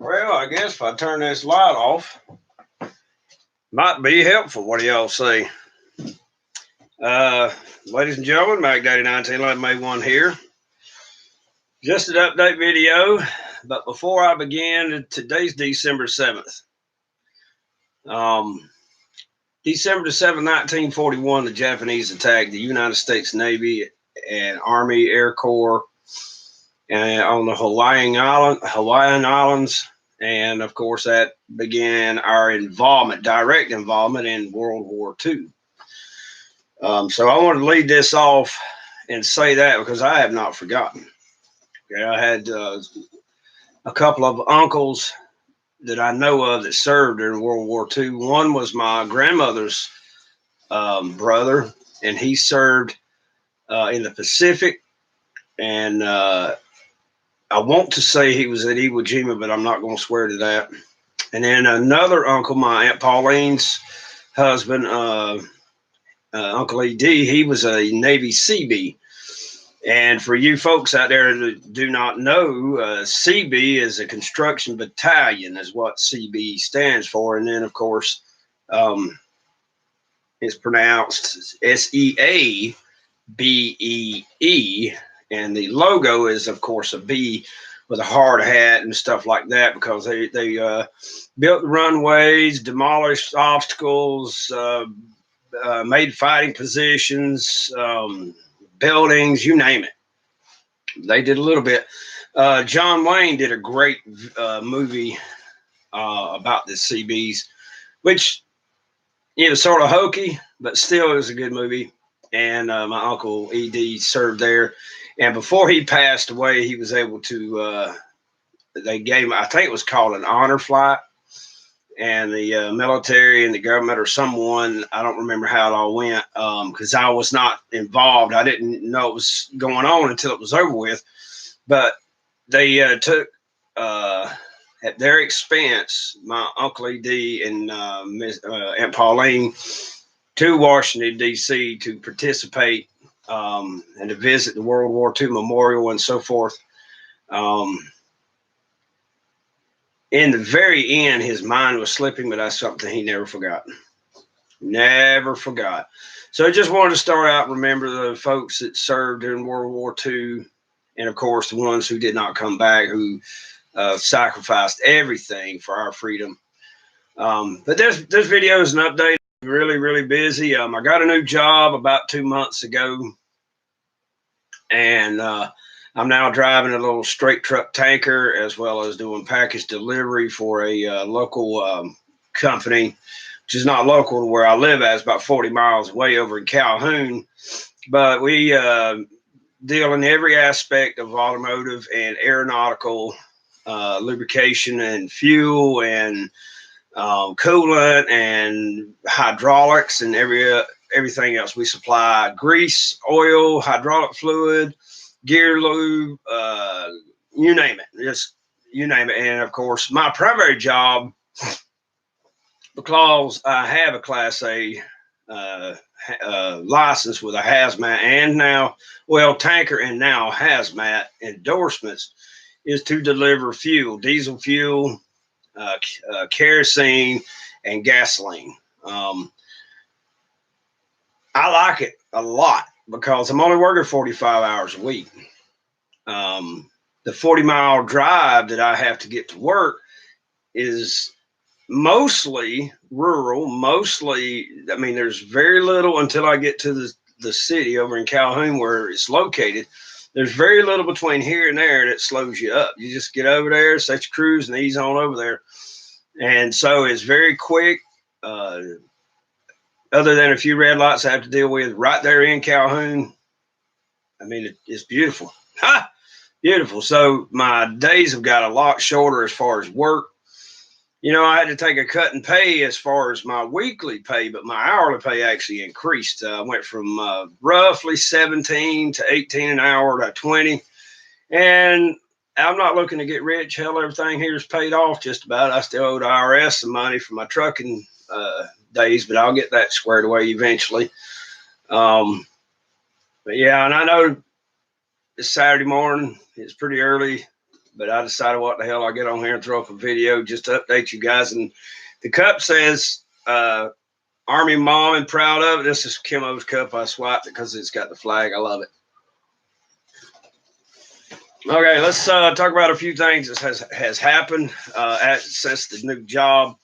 Well, I guess if I turn this light off, might be helpful. What do y'all say? Ladies and gentlemen, Mac Daddy 1911 May 1 here. Just an update video, but before I begin, today's December 7th. December 7th, 1941, the Japanese attacked the United States Navy and Army Air Corps on the Hawaiian Islands. And of course, that began our direct involvement in World War II. So I want to lead this off and say that because I have not forgotten. Okay, I had a couple of uncles that I know of that served during World War II. One was my grandmother's brother, and he served in the Pacific. And I want to say he was at Iwo Jima, but I'm not going to swear to that. And then another uncle, my Aunt Pauline's husband, Uncle E.D., he was a Navy Seabee. And for you folks out there that do not know, CB is a construction battalion, is what CB stands for. And then, of course, it's pronounced SEABEE. And the logo is, of course, a bee with a hard hat and stuff like that, because they built the runways, demolished obstacles, made fighting positions, buildings, you name it. They did a little bit. John Wayne did a great movie about the CBs, which, you know, sort of hokey, but still it was a good movie. And my uncle E.D. served there. And before he passed away, he was able to, they gave him, I think it was called an honor flight. And the military and the government or someone, I don't remember how it all went, because I was not involved. I didn't know it was going on until it was over with. But they took, at their expense, my Uncle E.D. and Aunt Pauline to Washington, D.C. to participate and to visit the World War II Memorial and so forth. In the very end, his mind was slipping, but that's something he never forgot. Never forgot. So I just wanted to start out and remember the folks that served during World War II, and of course the ones who did not come back, who sacrificed everything for our freedom. But this video is an update. Really, really busy. I got a new job about 2 months ago, and I'm now driving a little straight truck tanker, as well as doing package delivery for a local company, which is not local to where I live at. It's about 40 miles away over in Calhoun. But we deal in every aspect of automotive and aeronautical lubrication and fuel and coolant and hydraulics and everything else. We supply grease, oil, hydraulic fluid, gear lube, you name it. Just you name it. And of course, my primary job, because I have a Class A license with a hazmat and now, well, tanker and now hazmat endorsements, is to deliver fuel, diesel fuel, kerosene, and gasoline. I like it a lot because I'm only working 45 hours a week. The 40-mile drive that I have to get to work is mostly rural, mostly, I mean, there's very little until I get to the city over in Calhoun where it's located. There's very little between here and there that slows you up. You just get over there, set your cruise, and ease on over there. And so it's very quick. Other than a few red lights I have to deal with right there in Calhoun. I mean, it's beautiful. Ha! Beautiful. So my days have got a lot shorter as far as work. You know, I had to take a cut in pay as far as my weekly pay, but my hourly pay actually increased. I went from roughly 17 to 18 an hour to 20. And I'm not looking to get rich. Hell, everything here is paid off just about. I still owe the IRS some money for my trucking days, but I'll get that squared away eventually. But yeah, and I know it's Saturday morning. It's pretty early. but I decided what the hell, I'll get on here and throw up a video just to update you guys. And the cup says Army Mom and proud of it. This is Kimo's cup. I swiped it because it's got the flag. I love it. Okay, let's talk about a few things that has happened since the new job.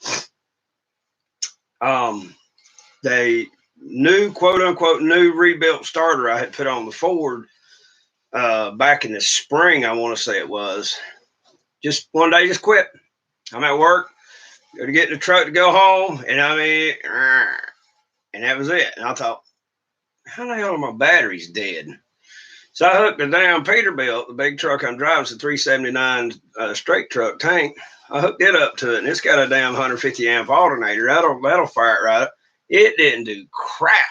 The new, quote unquote, new rebuilt starter I had put on the Ford back in the spring, I want to say it was. Just one day, just quit. I'm at work, go to get in the truck to go home, and I mean, and that was it. And I thought, how the hell are my batteries dead? So I hooked the damn Peterbilt, the big truck I'm driving, it's a 379 straight truck tank. I hooked it up to it, and it's got a damn 150 amp alternator. That'll fire it right up. It didn't do crap.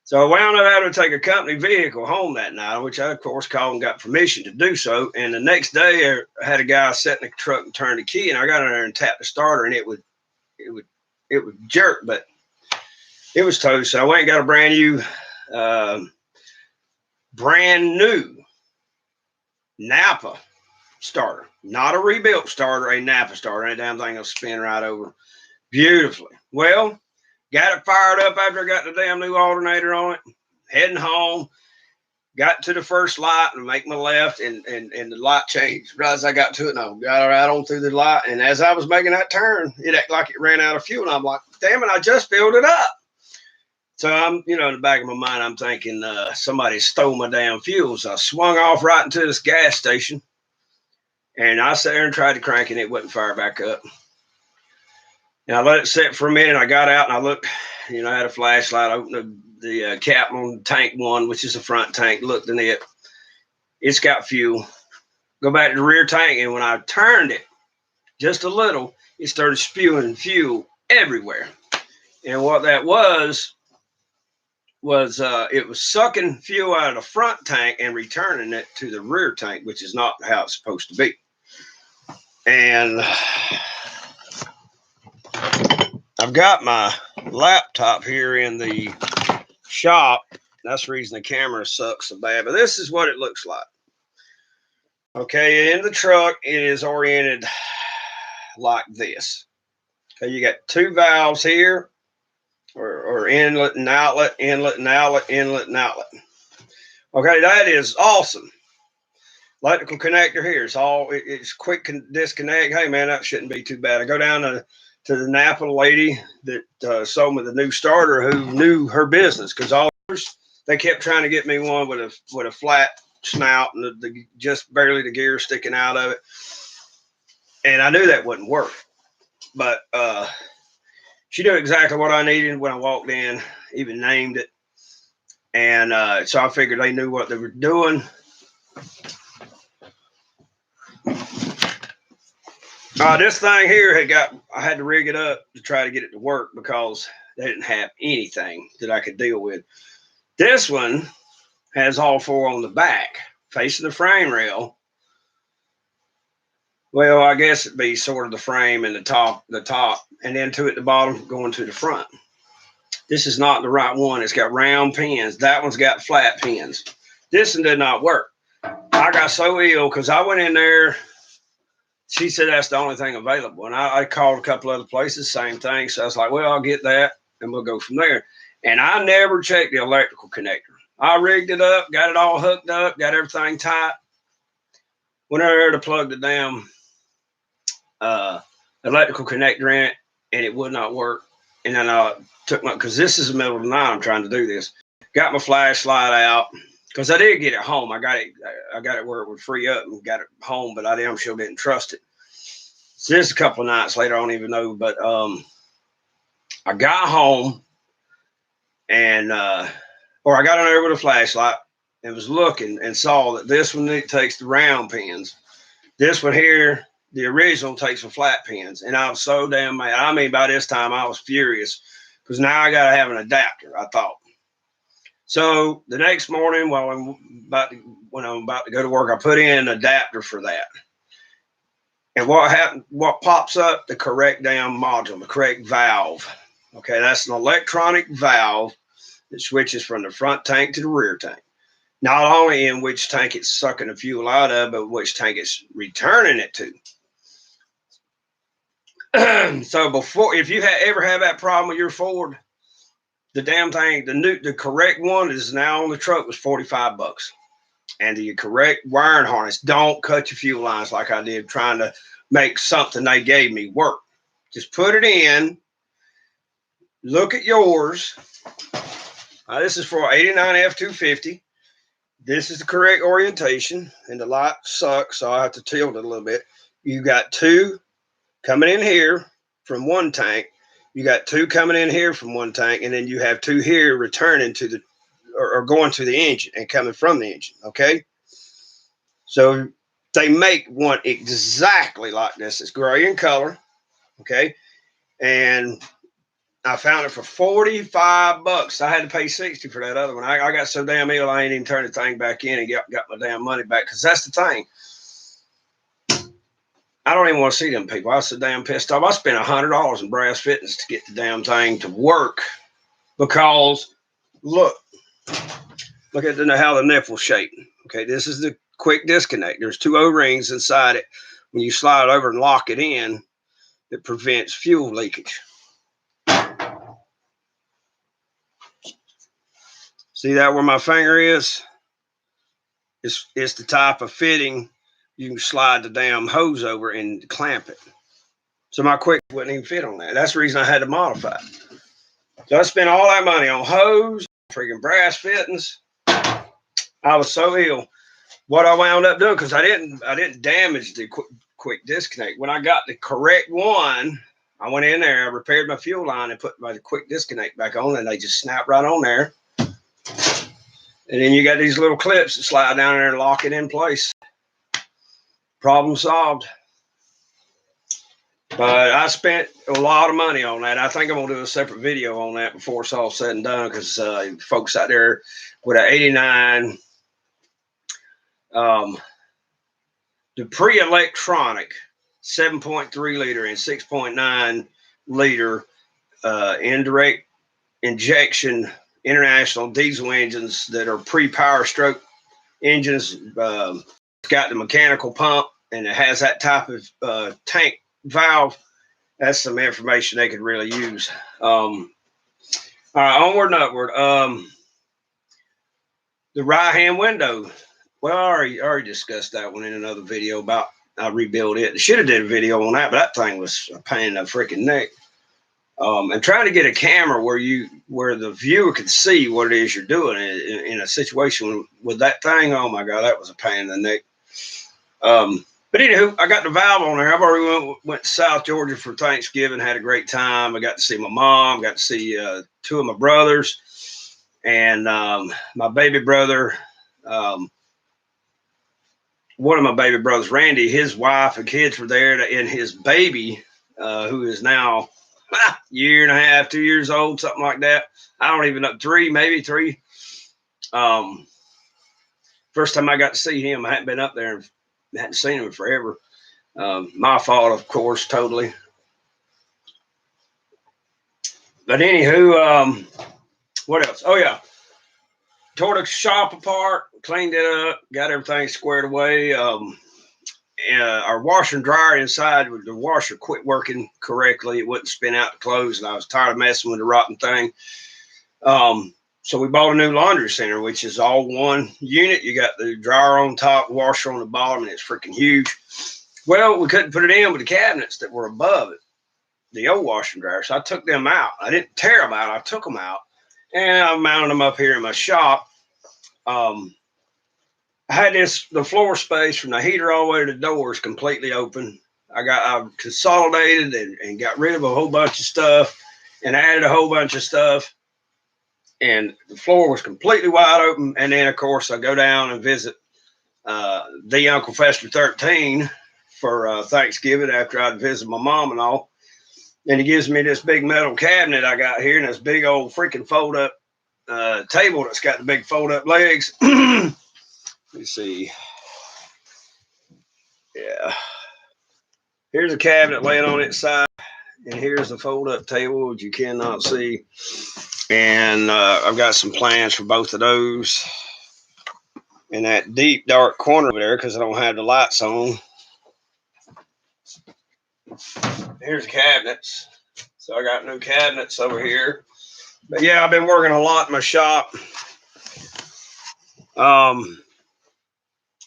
So I wound up having to take a company vehicle home that night, which I, of course, called and got permission to do so. And the next day, I had a guy sit in the truck and turn the key, and I got in there and tapped the starter, and it would jerk, but it was toast. So I went and got a brand new Napa starter, not a rebuilt starter, a Napa starter. That damn thing will spin right over beautifully. Well, got it fired up after I got the damn new alternator on it, heading home, got to the first light and make my left, and the light changed. Right as I got to it, and I got right on through the light. And as I was making that turn, it acted like it ran out of fuel. And I'm like, damn it, I just filled it up. So I'm, in the back of my mind, I'm thinking somebody stole my damn fuel. So I swung off right into this gas station, and I sat there and tried to crank it. It wouldn't fire back up. And I let it sit for a minute. I got out and I looked, I had a flashlight. I opened the cap on tank one, which is the front tank, looked in it. It's got fuel. Go back to the rear tank, and when I turned it just a little, it started spewing fuel everywhere. And what that was it was sucking fuel out of the front tank and returning it to the rear tank, which is not how it's supposed to be. And I've got my laptop here in the shop. That's the reason the camera sucks so bad, but this is what it looks like. Okay, in the truck, it is oriented like this. Okay, you got two valves here, or inlet and outlet, inlet and outlet, inlet and outlet. Okay, that is awesome. Electrical connector here. It's quick disconnect. Hey man, that shouldn't be too bad. I go down to the Napa lady that sold me the new starter, who knew her business, because they kept trying to get me one with a flat snout and the just barely the gear sticking out of it. And I knew that wouldn't work, but she knew exactly what I needed when I walked in, even named it. And so I figured they knew what they were doing. This thing here I had to rig it up to try to get it to work because they didn't have anything that I could deal with. This one has all four on the back, facing the frame rail. Well, I guess it'd be sort of the frame and the top, and then two at the bottom going to the front. This is not the right one. It's got round pins. That one's got flat pins. This one did not work. I got so ill because I went in there. She said that's the only thing available. And I called a couple other places, same thing. So I was like, well, I'll get that and we'll go from there. And I never checked the electrical connector. I rigged it up, got it all hooked up, got everything tight. Went over there to plug the damn electrical connector in it, and it would not work. And then I took because this is the middle of the night, I'm trying to do this. Got my flashlight out because I did get it home. I got it where it would free up and got it home, but I damn sure didn't trust it. So this is a couple of nights later, I don't even know, but I got home and or I got in there with a flashlight and was looking and saw that this one takes the round pins. This one here, the original, takes the flat pins. And I was so damn mad. I mean, by this time I was furious because now I got to have an adapter, I thought. So the next morning when I'm about to go to work, I put in an adapter for that. And what happened, what pops up? The correct damn module, the correct valve. Okay, that's an electronic valve that switches from the front tank to the rear tank. Not only in which tank it's sucking the fuel out of, but which tank it's returning it to. So before, if you ever have that problem with your Ford, the damn thing, the correct one is now on the truck was $45. And the correct wiring harness. Don't cut your fuel lines like I did trying to make something they gave me work. Just put it in. Look at yours. This is for 89 F250. This is the correct orientation, and the light sucks, so I have to tilt it a little bit. You got two coming in here from one tank. You got two coming in here from one tank, and then you have two here returning to the or going to the engine and coming from the engine. Okay, so they make one exactly like this. It's gray in color. Okay, and I found it for $45. I had to pay $60 for that other one. I got so damn ill I ain't even turned the thing back in and got my damn money back. Because that's the thing. I don't even want to see them people. I was so damn pissed off. I spent $100 in brass fittings to get the damn thing to work. Because look at how the nipple's shaped. Okay, this is the quick disconnect. There's two O-rings inside it. When you slide over and lock it in, it prevents fuel leakage. See that where my finger is? It's the type of fitting you can slide the damn hose over and clamp it. So my quick wouldn't even fit on that. That's the reason I had to modify it. So I spent all that money on hose, freaking brass fittings. I was so ill. What I wound up doing, because I didn't damage the quick disconnect. When I got the correct one, I went in there, I repaired my fuel line and put my quick disconnect back on, and they just snapped right on there. And then you got these little clips that slide down there and lock it in place. Problem solved. But I spent a lot of money on that. I think I'm going to do a separate video on that before it's all said and done, because folks out there with an 89, the pre-electronic 7.3 liter and 6.9 liter indirect injection international diesel engines that are pre-power stroke engines. It's got the mechanical pump and it has that type of tank valve. That's some information they could really use. All right, onward and upward. The right-hand window. Well, I already discussed that one in another video about I rebuilt it. Should have did a video on that, but that thing was a pain in the freaking neck. And trying to get a camera where the viewer could see what it is you're doing in a situation with that thing. Oh my God, that was a pain in the neck. But anywho, I got the valve on there. I've already went to South Georgia for Thanksgiving, had a great time. I got to see my mom, got to see two of my brothers, and my baby brother. One of my baby brothers, Randy, his wife and kids were there, and his baby, who is now year and a half, 2 years old, something like that. I don't even know, maybe three. First time I got to see him, I hadn't been up there and hadn't seen him in forever. My fault, of course, totally. But anywho, what else? Oh yeah, tore the shop apart, cleaned it up, got everything squared away. Our washer and dryer inside, the washer quit working correctly. It wouldn't spin out the clothes, and I was tired of messing with the rotten thing. So we bought a new laundry center, which is all one unit. You got the dryer on top, washer on the bottom, and it's freaking huge. Well, we couldn't put it in with the cabinets that were above it, the old washer and dryer. So I took them out. I didn't tear them out. I took them out, and I mounted them up here in my shop. I had the floor space from the heater all the way to the doors completely open. I consolidated and got rid of a whole bunch of stuff and added a whole bunch of stuff. And the floor was completely wide open. And then, of course, I go down and visit the Uncle Fester 13 for Thanksgiving after I'd visit my mom and all. And he gives me this big metal cabinet I got here and this big old freaking fold-up table that's got the big fold-up legs. Let me see. Yeah. Here's a cabinet laying on its side. And here's the fold-up table, which you cannot see. And I've got some plans for both of those. in that deep dark corner over there because I don't have the lights on. Here's the cabinets. So I got new cabinets over here. But yeah, I've been working a lot in my shop.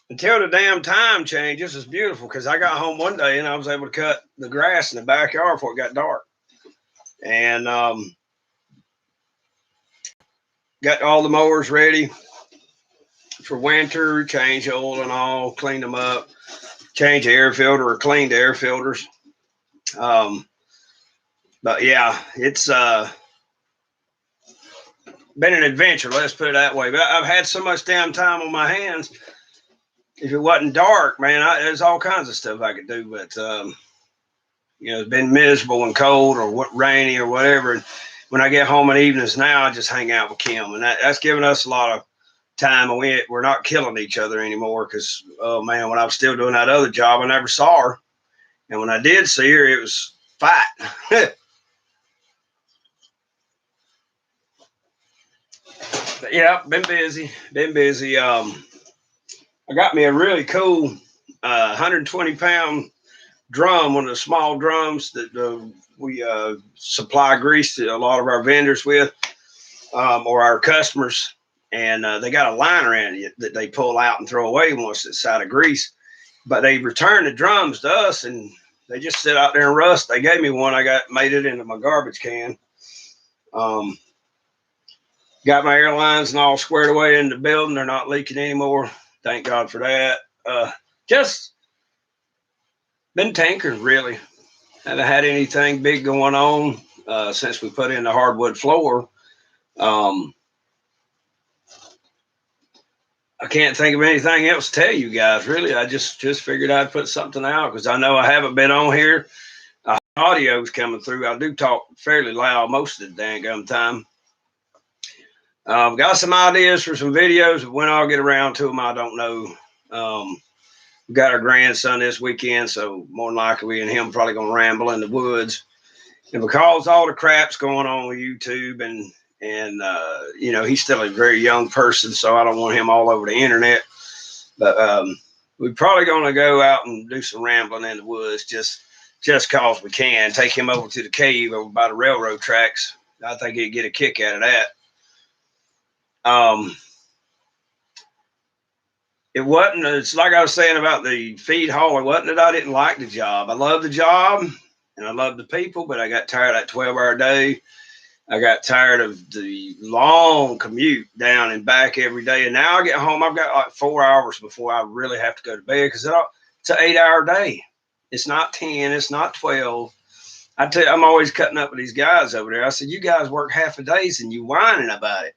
Until the damn time changes, it's beautiful because I got home one day and I was able to cut the grass in the backyard before it got dark. And got all the mowers ready for winter, change oil and all, clean them up, change the air filter or clean the air filters. But yeah, it's been an adventure, let's put it that way. But I've had so much damn time on my hands. If it wasn't dark, man, there's all kinds of stuff I could do. But you know, it's been miserable and cold or rainy or whatever. And when I get home in evenings now, I just hang out with Kim, and that's given us a lot of time. And we're not killing each other anymore because, oh man, when I was still doing that other job, I never saw her, and when I did see her, it was fight. But yeah, been busy. I got me a really cool 120-pound drum, one of the small drums that we supply grease to a lot of our vendors with, or our customers. And they got a liner in it that they pull out and throw away once it's out of grease. But they return the drums to us, and they just sit out there and rust. They gave me one. I made it into my garbage can. Got my airlines and all squared away in the building. They're not leaking anymore. Thank God for that. Just been tinkering, really. Haven't had anything big going on since we put in the hardwood floor. I can't think of anything else to tell you guys, really. I just figured I'd put something out because I know I haven't been on here. Audio's coming through. I do talk fairly loud most of the dang time. Got some ideas for some videos, but when I'll get around to them, I don't know. We got our grandson this weekend, so more than likely we and him probably gonna ramble in the woods. And because all the crap's going on with YouTube and you know, he's still a very young person, so I don't want him all over the internet. But we're probably gonna go out and do some rambling in the woods just cause we can. Take him over to the cave over by the railroad tracks. I think he'd get a kick out of that. It wasn't, it's like I was saying about the feed haul. It wasn't that I didn't like the job. I love the job and I love the people, but I got tired of that 12-hour day. I got tired of the long commute down and back every day. And now I get home, I've got like 4 hours before I really have to go to bed because it's an 8-hour day. It's not 10, it's not 12. I tell you, I'm always cutting up with these guys over there. I said, you guys work half a day and you whining about it.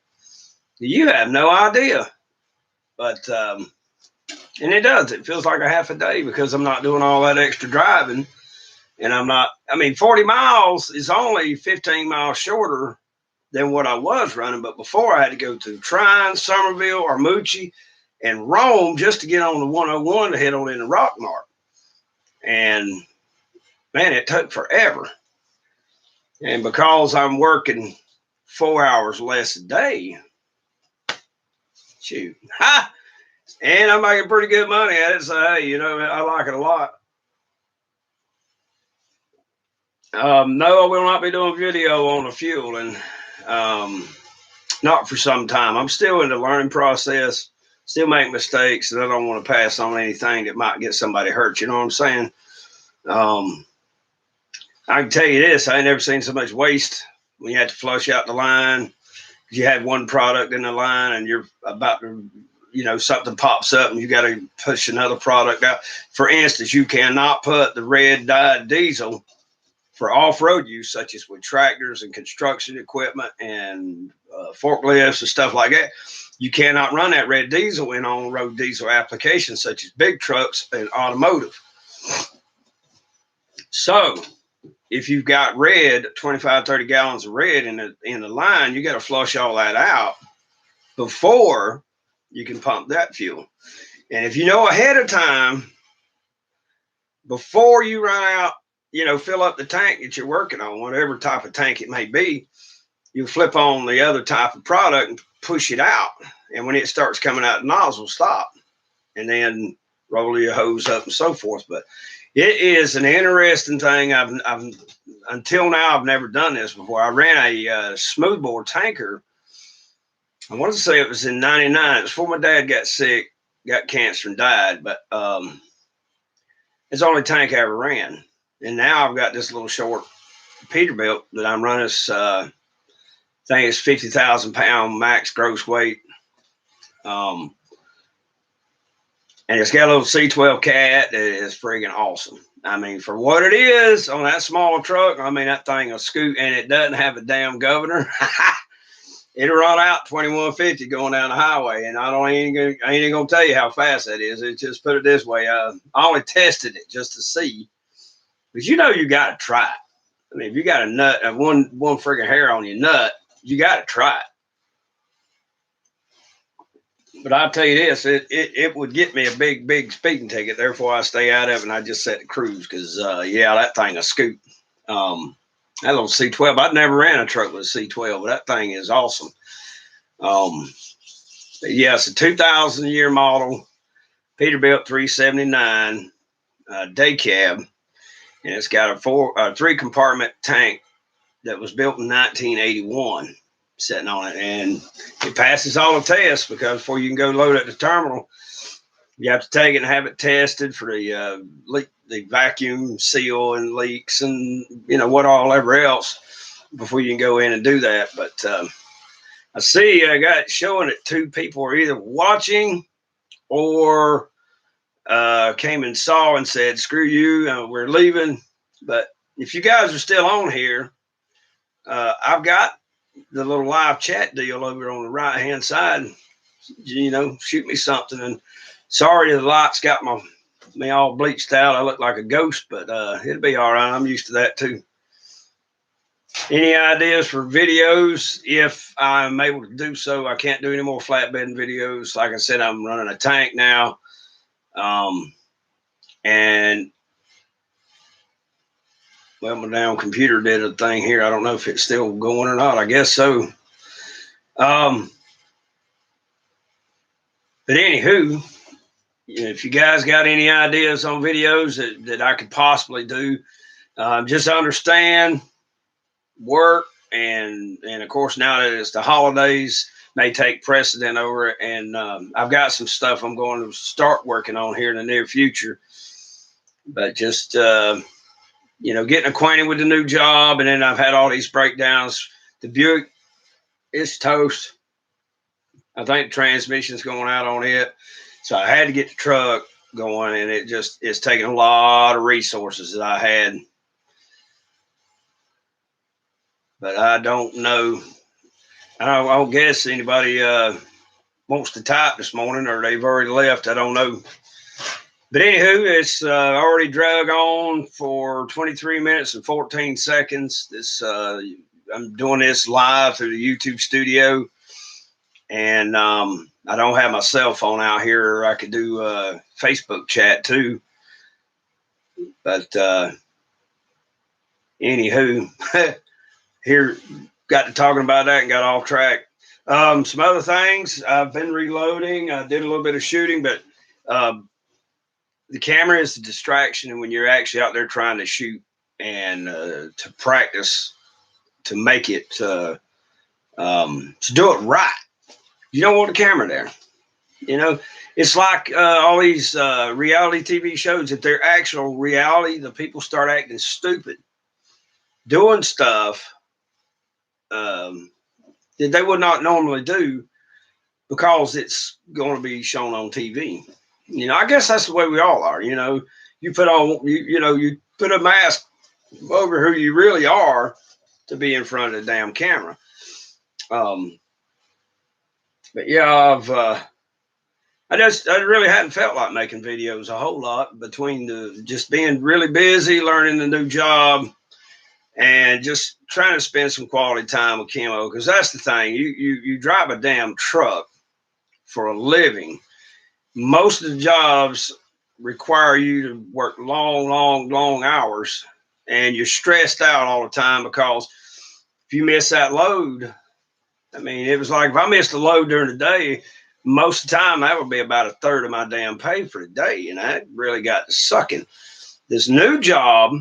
You have no idea. But, and it does. It feels like a half a day because I'm not doing all that extra driving. And I'm not, I mean, 40 miles is only 15 miles shorter than what I was running. But before I had to go to Trine, Somerville, Armucci, and Rome just to get on the 101 to head on into Rockmart. And man, it took forever. And because I'm working 4 hours less a day, shoot, ha! And I'm making pretty good money at it. So, hey, you know, I like it a lot. No, I will not be doing video on the fueling. Not for some time. I'm still in the learning process, still make mistakes, and I don't want to pass on anything that might get somebody hurt. You know what I'm saying? I can tell you this, I ain't never seen so much waste when you have to flush out the line. You had one product in the line and you're about to, you know, something pops up and you got to push another product out. For instance, you cannot put the red dyed diesel for off-road use, such as with tractors and construction equipment and forklifts and stuff like that. You cannot run that red diesel in on-road diesel applications such as big trucks and automotive. So if you've got red, 25, 30 gallons of red in the line, you got to flush all that out before you can pump that fuel. And if you know ahead of time, before you run out, you know, fill up the tank that you're working on, whatever type of tank it may be, you flip on the other type of product and push it out. and when it starts coming out the nozzle, stop, and then roll your hose up and so forth. But it is an interesting thing. I've until now I've never done this before. I ran a smoothbore tanker. I want to say it was in '99. It was before my dad got sick, got cancer, and died. But it's the only tank I ever ran. And now I've got this little short Peterbilt that I'm running. I think it's 50,000 pound max gross weight. And it's got a little C12 cat that is friggin' awesome. I mean, for what it is on that small truck, I mean, that thing will scoot, and it doesn't have a damn governor. It'll run out 2150 going down the highway, and I ain't even gonna tell you how fast that is. It just put it this way. I only tested it just to see, because you got to try it. I mean, if you got a nut, one friggin' hair on your nut, you got to try it. But I'll tell you this, it would get me a big speeding ticket. Therefore, I stay out of it, and I just set the cruise, because yeah, that thing will scoot. That little C12, I'd never ran a truck with a C12, but that thing is awesome. Yeah, it's a 2000 year model, Peterbilt 379 day cab, and it's got a 3 compartment tank that was built in 1981 sitting on it, and it passes all the tests, because before you can go load at the terminal, you have to take it and have it tested for the vacuum seal and leaks and what all ever else before you can go in and do that. But I see I got it showing that 2 people are either watching or came and saw and said, screw you, we're leaving. But if you guys are still on here, I've got the little live chat deal over on the right hand side. Shoot me something. And sorry the lights got me all bleached out. I look like a ghost, but it'll be all right. I'm used to that too. Any ideas for videos? If I'm able to do so. I can't do any more flatbed videos. Like I said, I'm running a tank now. And well, my damn computer did a thing here. I don't know if it's still going or not. I guess so. But anywho, if you guys got any ideas on videos that I could possibly do, just understand work and of course now that it's the holidays may take precedent over it. And I've got some stuff I'm going to start working on here in the near future. But just getting acquainted with the new job, and then I've had all these breakdowns. The Buick is toast. I think the transmission's going out on it. So I had to get the truck going, and it's taking a lot of resources that I had. But I don't know. I don't guess anybody wants to type this morning, or they've already left. I don't know. But anywho, it's already drug on for 23 minutes and 14 seconds. I'm doing this live through the YouTube studio, and I don't have my cell phone out here. I could do Facebook chat too. But anywho, here got to talking about that and got off track. Some other things, I've been reloading. I did a little bit of shooting, but the camera is a distraction. And when you're actually out there trying to shoot and to practice to make it to do it right, you don't want the camera there. It's like all these reality TV shows. If they're actual reality, the people start acting stupid, doing stuff that they would not normally do because it's going to be shown on TV. I guess that's the way we all are. You put on, you put a mask over who you really are to be in front of the damn camera. But yeah, I really hadn't felt like making videos a whole lot between just being really busy, learning the new job, and just trying to spend some quality time with Camo. Because that's the thing, you drive a damn truck for a living. Most of the jobs require you to work long hours, and you're stressed out all the time because if you miss that load, I mean, it was like if I missed a load during the day, most of the time that would be about a third of my damn pay for the day, and I really got to sucking. This new job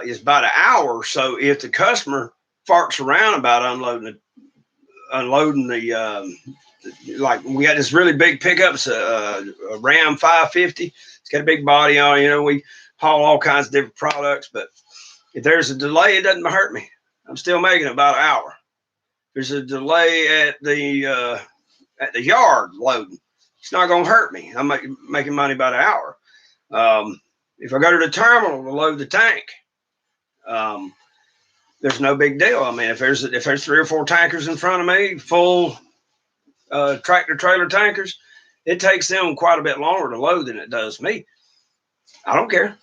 is about an hour, so if the customer farts around about unloading the like we got this really big pickup, it's a Ram 550. It's got a big body on it. You know, we haul all kinds of different products, but if there's a delay, it doesn't hurt me. I'm still making about an hour. There's a delay at the yard loading. It's not going to hurt me. I'm making money about an hour. If I go to the terminal to load the tank, there's no big deal. I mean, if there's 3 or 4 tankers in front of me, full tractor trailer tankers, it takes them quite a bit longer to load than it does me. I don't care.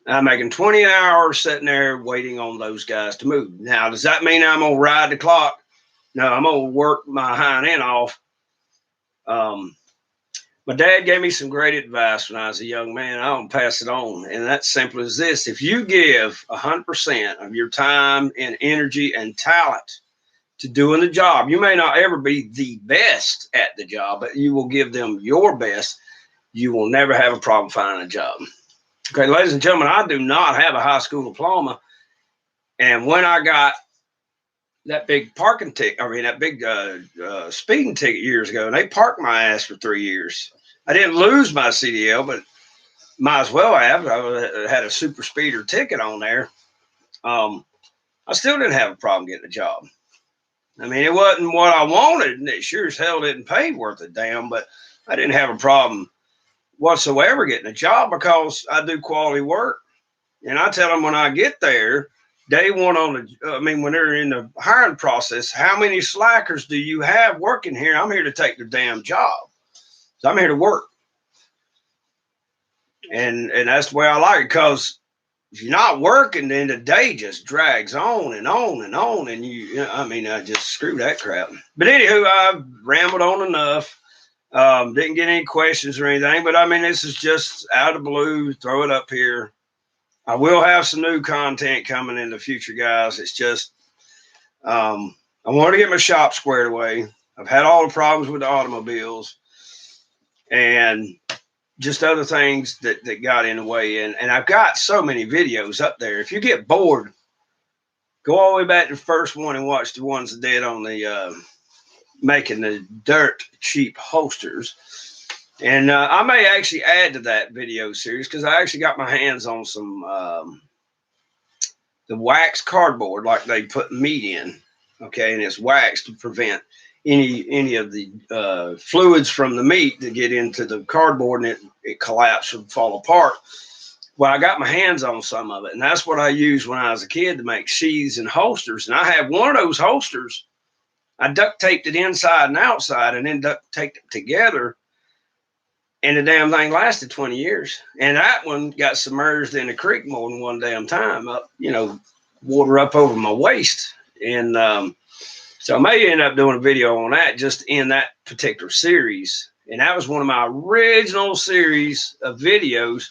I'm making 20 an hour sitting there waiting on those guys to move. Now, does that mean I'm gonna ride the clock? No, I'm gonna work my hind end off. My dad gave me some great advice when I was a young man. I don't pass it on, and that's simple as this: if you give 100% of your time and energy and talent to doing the job, you may not ever be the best at the job, but you will give them your best. You will never have a problem finding a job. Okay, ladies and gentlemen, I do not have a high school diploma, and when I got that big parking ticket, that big speeding ticket years ago, and they parked my ass for 3 years. I didn't lose my CDL, but might as well have. I had a super speeder ticket on there. I still didn't have a problem getting a job. I mean, it wasn't what I wanted, and it sure as hell didn't pay worth a damn, but I didn't have a problem whatsoever getting a job because I do quality work. And I tell them when I get there, day one when they're in the hiring process, how many slackers do you have working here? I'm here to take their damn job. So I'm here to work. And that's the way I like it, because if you're not working, then the day just drags on and on and on. And I just screw that crap. But anywho, I've rambled on enough. Didn't get any questions or anything, but I mean, this is just out of the blue, throw it up here. I will have some new content coming in the future, guys. It's just, I want to get my shop squared away. I've had all the problems with the automobiles and just other things that got in the way. And I've got so many videos up there. If you get bored, go all the way back to the first one and watch the ones I did on the making the dirt cheap holsters. And I may actually add to that video series, because I actually got my hands on some the wax cardboard like they put meat in. Okay, and it's waxed to prevent any of the fluids from the meat to get into the cardboard and it collapse and fall apart. Well, I got my hands on some of it, and that's what I used when I was a kid to make sheaths and holsters. And I had one of those holsters. I duct taped it inside and outside, and then duct taped it together, and the damn thing lasted 20 years. And that one got submerged in a creek more than one damn time, up, water up over my waist. And so I may end up doing a video on that just in that particular series. And that was one of my original series of videos.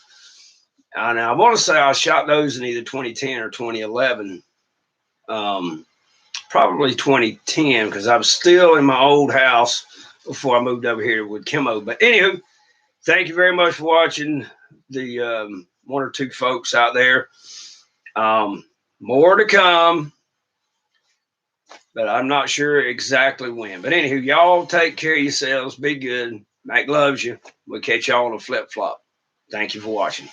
And I want to say I shot those in either 2010 or 2011. Probably 2010, because I was still in my old house before I moved over here with Kimo. But anywho, thank you very much for watching the one or two folks out there. More to come, but I'm not sure exactly when. But anywho, y'all take care of yourselves. Be good. Mac loves you. We'll catch y'all on a flip-flop. Thank you for watching.